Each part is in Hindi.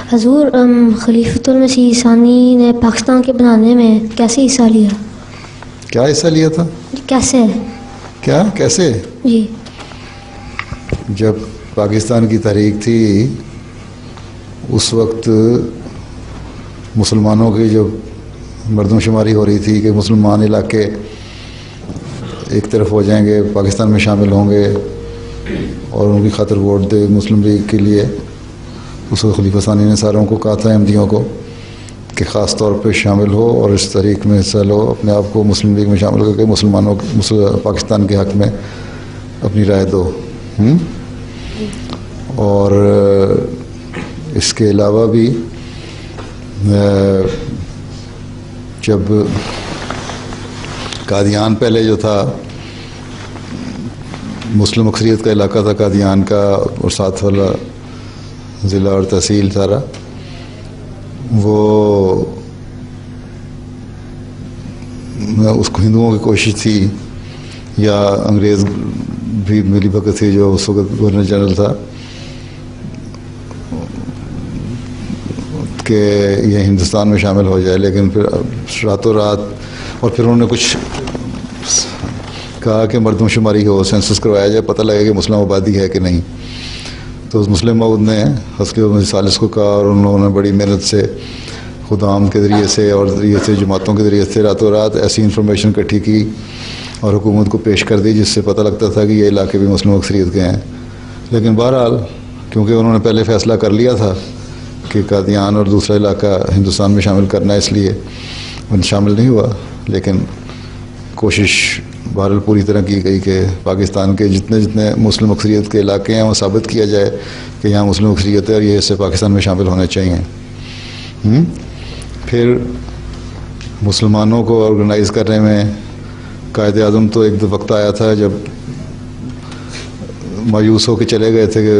हजूर, खलीफतुल मसीह सानी ने पाकिस्तान के बनाने में कैसे हिस्सा लिया? क्या हिस्सा लिया था? कैसे? क्या कैसे? जी। जब पाकिस्तान की तारीख थी उस वक्त मुसलमानों की जब मरदमशुमारी हो रही थी कि मुसलमान इलाके एक तरफ हो जाएंगे, पाकिस्तान में शामिल होंगे और उनकी खातिर वोट दे मुस्लिम लीग के लिए। उस वक्त खलीफा सानी ने सारों को कहा था, अहमदियों को, कि ख़ास तौर पे शामिल हो और इस तारीख में हिस्सा लो, अपने आप को मुस्लिम लीग में शामिल करके मुसलमानों पाकिस्तान के हक़ में अपनी राय दो। और इसके अलावा भी जब कादियान पहले जो था मुस्लिम अक्सरियत का इलाका था कादियान का, और साथ वाला ज़िला और तहसील सारा, वो उसको हिंदुओं की कोशिश थी या अंग्रेज़ भी मिली भगत थी जो उस वक्त गवर्नर जनरल था कि ये हिंदुस्तान में शामिल हो जाए। लेकिन फिर रातों रात, और फिर उन्होंने कुछ कहा कि मरदमशुमारी हो, सेंसस करवाया जाए, पता लगे कि मुस्लिम आबादी है कि नहीं। तो उस मुस्लिम मऊद ने हस्की सालिस को कहा और उन लोगों ने बड़ी मेहनत से खुदाम के ज़रिए से और ज़रिए से जमातों के ज़रिए से रातों रात ऐसी इंफॉर्मेशन इकट्ठी की और हुकूमत को पेश कर दी जिससे पता लगता था कि ये इलाके भी मुस्लिम अक्सरियत के हैं। लेकिन बहरहाल क्योंकि उन्होंने पहले फ़ैसला कर लिया था कि कादियान और दूसरा इलाका हिंदुस्तान में शामिल करना है, इसलिए उन शामिल नहीं हुआ। लेकिन कोशिश बहरहाल पूरी तरह की गई कि पाकिस्तान के जितने जितने मुस्लिम अक्सरियत के इलाके हैं वो साबित किया जाए कि यहाँ मुस्लिम अक्सरियत है और ये हिस्से पाकिस्तान में शामिल होने चाहिए। फिर मुसलमानों को ऑर्गेनाइज़ करने में कायदे आज़म तो एक वक्त आया था जब मायूस होकर चले गए थे कि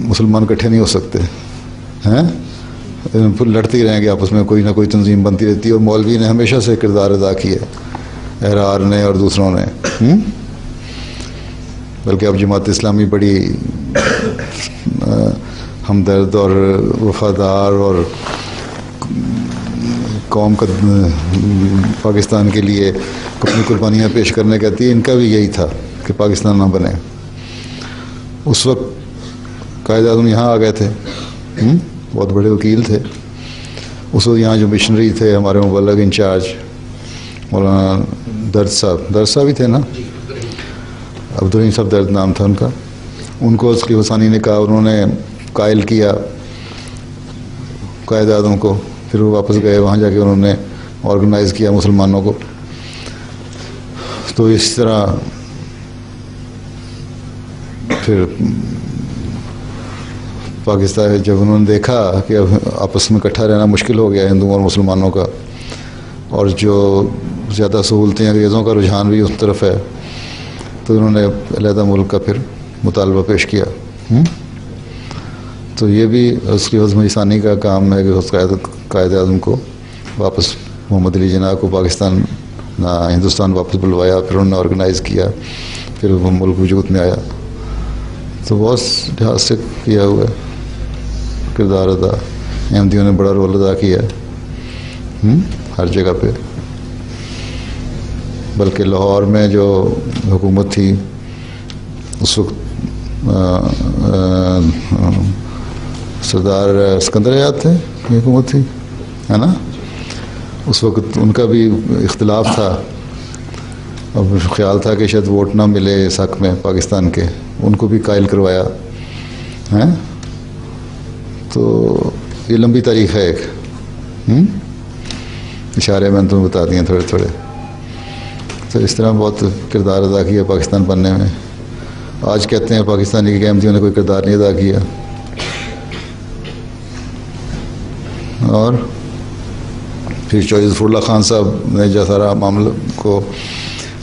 मुसलमान इकट्ठे नहीं हो सकते हैं, फिर लड़ते ही रहेंगे आपस में, कोई ना कोई तंजीम बनती रहती है। और मौलवी ने हमेशा से किरदार अदा किया, एहरार ने और दूसरों ने। बल्कि अब जमात इस्लामी बड़ी हमदर्द और वफादार और कौम का पाकिस्तान के लिए अपनी कुर्बानियाँ पेश करने कहती है। इनका भी यही था कि पाकिस्तान ना बने। उस वक्त कायदे आज़म यहाँ आ गए थे, बहुत बड़े वकील थे उस वक्त। यहाँ जो मिशनरी थे हमारे मुबल्लग इंचार्ज मौलाना दर्द साहब ही थे ना, अब्दुल साहब दर्द नाम था उनका। उनको खलीफा सानी ने कहा, उन्होंने कायल किया कायदे आज़म को। फिर वो वापस गए, वहाँ जाके उन्होंने ऑर्गेनाइज़ किया मुसलमानों को। तो इस तरह फिर पाकिस्तान जब उन्होंने देखा कि अब आपस में इकट्ठा रहना मुश्किल हो गया हिंदुओं और मुसलमानों का, और जो ज़्यादा सहूलतें अंग्रेज़ों का रुझान भी उस तरफ है, तो उन्होंने अलहदा मुल्क का फिर मुतालबा पेश किया। तो ये भी उसकी खलीफा सानी का काम है कि उस कायदे आज़म को वापस, मोहम्मद अली जिन्ना को पाकिस्तान ना हिंदुस्तान वापस बुलवाया, फिर उन्होंने ऑर्गेनाइज़ किया, फिर वो मुल्क वजूद में आया। तो बहुत लिहाज से किया हुआ है किरदार अदा, अहमदियों ने बड़ा रोल अदा किया हर जगह पे। बल्कि लाहौर में जो हुकूमत थी उस वक्त सरदार सिकंदर आज़ाद थे, हुकूमत थी, है ना। उस वक्त उनका भी इख्तिलाफ था, अब ख्याल था कि शायद वोट ना मिले इस हक़ में पाकिस्तान के, उनको भी कायल करवाया है। तो ये लंबी तारीख़ है एक, इशारे मैंने तुम्हें बता दिए थोड़े थोड़े। तो इस तरह बहुत किरदार अदा किया पाकिस्तान बनने में। आज कहते हैं पाकिस्तानी के अहमदियों ने कोई किरदार नहीं अदा किया। और फिर चौधरी ज़फ़रुल्लाह ख़ान साहब ने जो सारा मामला को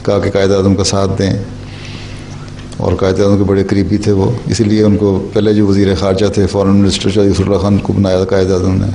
कहा कि कायदे आज़म का साथ दें, और कायदे आज़म के बड़े करीबी थे वो, इसीलिए उनको पहले जो वज़ीर ख़ारजा थे, फ़ॉरेन मिनिस्टर चौधरी ज़फ़रुल्लाह ख़ान को बनाया था कायदे आज़म ने।